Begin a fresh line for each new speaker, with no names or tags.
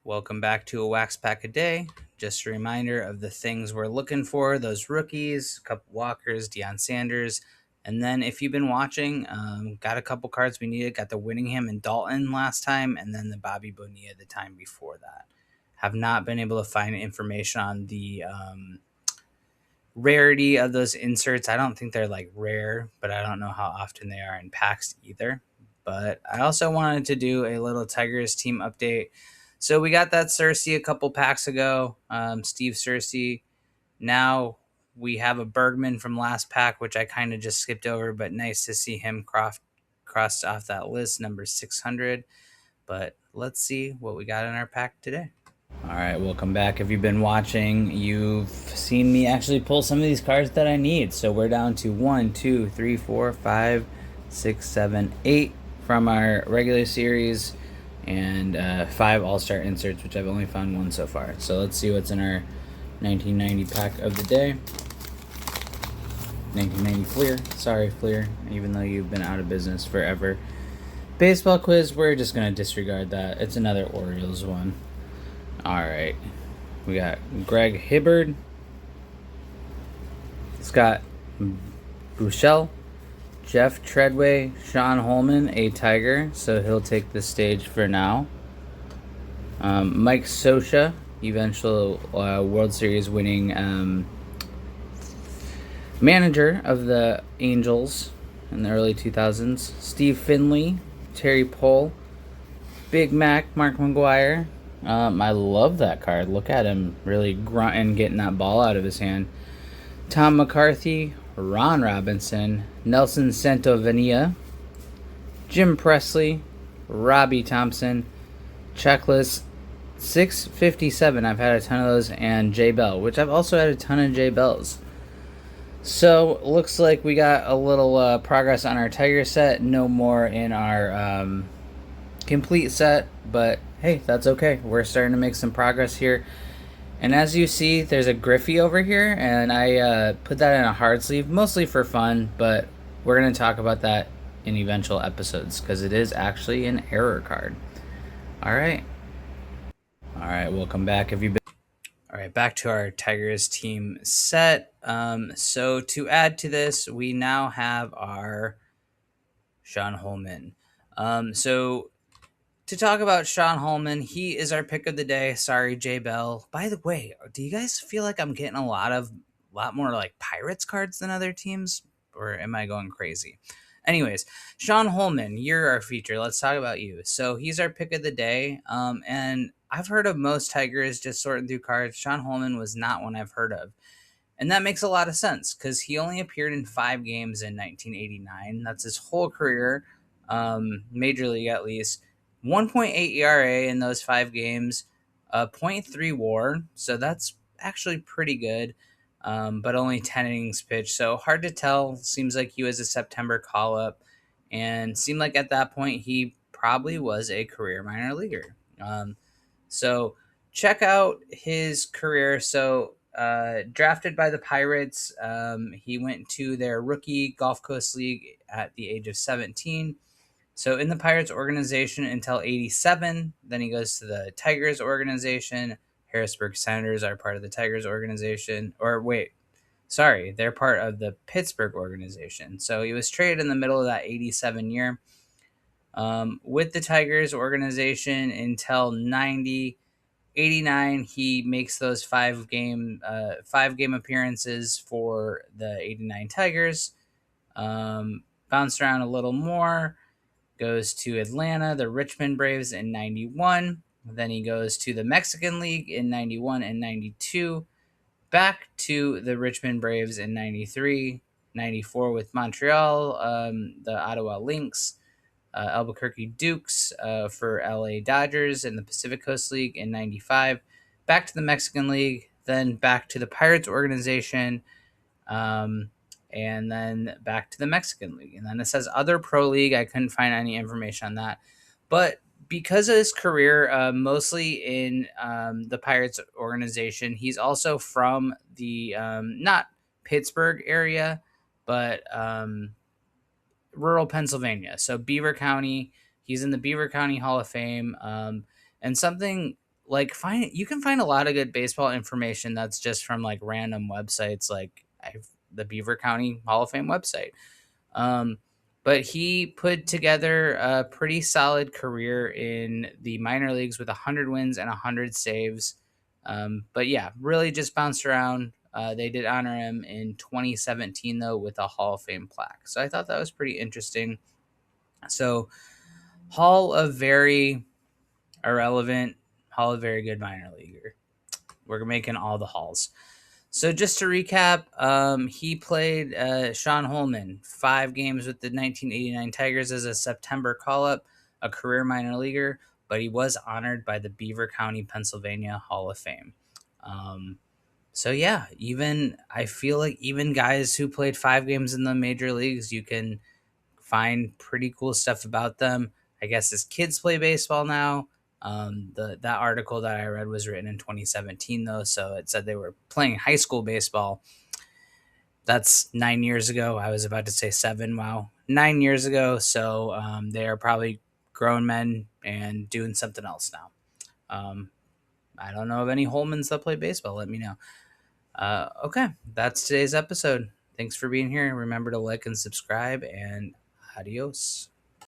Welcome back to a Wax Pack a Day. Just a reminder of the things we're looking for, those rookies, a couple Walkers, Deion Sanders. And then if you've been watching, got a couple cards we needed. Got the Winningham and Dalton last time, and then the Bobby Bonilla the time before that. Have not been able to find information on the rarity of those inserts. I don't think they're like rare, but I don't know how often they are in packs either. But I also wanted to do a little Tigers team update. So we got that Cersei a couple packs ago, Steve Cersei. Now we have a Bergman from last pack, which I kind of just skipped over, but nice to see him crossed off that list, number 600. But let's see what we got in our pack today. All right, welcome back. If you've been watching, you've seen me actually pull some of these cards that I need. So we're down to 1, 2, 3, 4, 5, 6, 7, 8 from our regular series, and 5 all-star inserts, which I've only found one so far. So let's see what's in our 1990 pack of the day. 1990 Fleer. Sorry, Fleer, even though you've been out of business forever. Baseball quiz, we're just going to disregard that. It's another Orioles one. All right. We got Greg Hibbard, Scott Buechele, Jeff Treadway, Shawn Holman, a Tiger, so he'll take the stage for now. Mike Scioscia, eventual World Series winning manager of the Angels in the early 2000s. Steve Finley, Terry Pohl, Big Mac, Mark McGwire. I love that card. Look at him really grunting, getting that ball out of his hand. Tom McCarthy, Ron Robinson, Nelson Santovenia, Jim Presley, Robbie Thompson, Checklist 657. I've had a ton of those, and J Bell, which I've also had a ton of J Bells. So looks like we got a little progress on our Tiger set. No more in our complete set, but hey, that's okay. We're starting to make some progress here. And as you see, there's a Griffey over here, and I put that in a hard sleeve, mostly for fun, but we're going to talk about that in eventual episodes, because it is actually an error card. All right, welcome back. Have you been... All right, back to our Tigers team set. So to add to this, we now have our Shawn Holman. So to talk about Shawn Holman, he is our pick of the day. Sorry, J Bell. By the way, do you guys feel like I'm getting a lot more like Pirates cards than other teams, or am I going crazy? Anyways, Shawn Holman, you're our feature. Let's talk about you. So he's our pick of the day, and I've heard of most Tigers just sorting through cards. Shawn Holman was not one I've heard of. And that makes a lot of sense because he only appeared in 5 games in 1989. That's his whole career, Major League at least. 1.8 ERA in those 5 games, 0.3 WAR, so that's actually pretty good, but only 10 innings pitched, so hard to tell. Seems like he was a September call-up, and seemed like at that point he probably was a career minor leaguer. So check out his career. So drafted by the Pirates, he went to their rookie Gulf Coast League at the age of 17. So in the Pirates organization until 87, then he goes to the Tigers organization. Harrisburg Senators are part of the Tigers organization. Or wait, sorry, they're part of the Pittsburgh organization. So he was traded in the middle of that 87 year with the Tigers organization until 90. 89, he makes those 5-game appearances for the 89 Tigers. Bounced around a little more. Goes to Atlanta, the Richmond Braves in 91. Then he goes to the Mexican League in 91 and 92. Back to the Richmond Braves in 93. 94 with Montreal, the Ottawa Lynx. Albuquerque Dukes for LA Dodgers in the Pacific Coast League in 95. Back to the Mexican League. Then back to the Pirates organization. And then back to the Mexican League. And then it says other pro league. I couldn't find any information on that. But because of his career, mostly in the Pirates organization, he's also from the not Pittsburgh area, but rural Pennsylvania. So Beaver County. He's in the Beaver County Hall of Fame. And something like you can find a lot of good baseball information that's just from like random websites, like the Beaver County Hall of Fame website. Um, but he put together a pretty solid career in the minor leagues with 100 wins and 100 saves. But yeah, really just bounced around. They did honor him in 2017, though, with a Hall of Fame plaque. So I thought that was pretty interesting. So, Hall of Very Irrelevant, Hall of Very Good Minor Leaguer. We're making all the halls. So just to recap, he played Shawn Holman 5 games with the 1989 Tigers as a September call-up, a career minor leaguer, but he was honored by the Beaver County, Pennsylvania Hall of Fame. So yeah, even I feel like even guys who played 5 games in the major leagues, you can find pretty cool stuff about them. I guess his kids play baseball now. That article that I read was written in 2017 though, so it said they were playing high school baseball. That's 9 years ago. I was about to say 7. Wow, 9 years ago. So they are probably grown men and doing something else now. I don't know of any Holmans that play baseball. Let me know. Okay, that's today's episode. Thanks for being here. Remember to like and subscribe, and adios.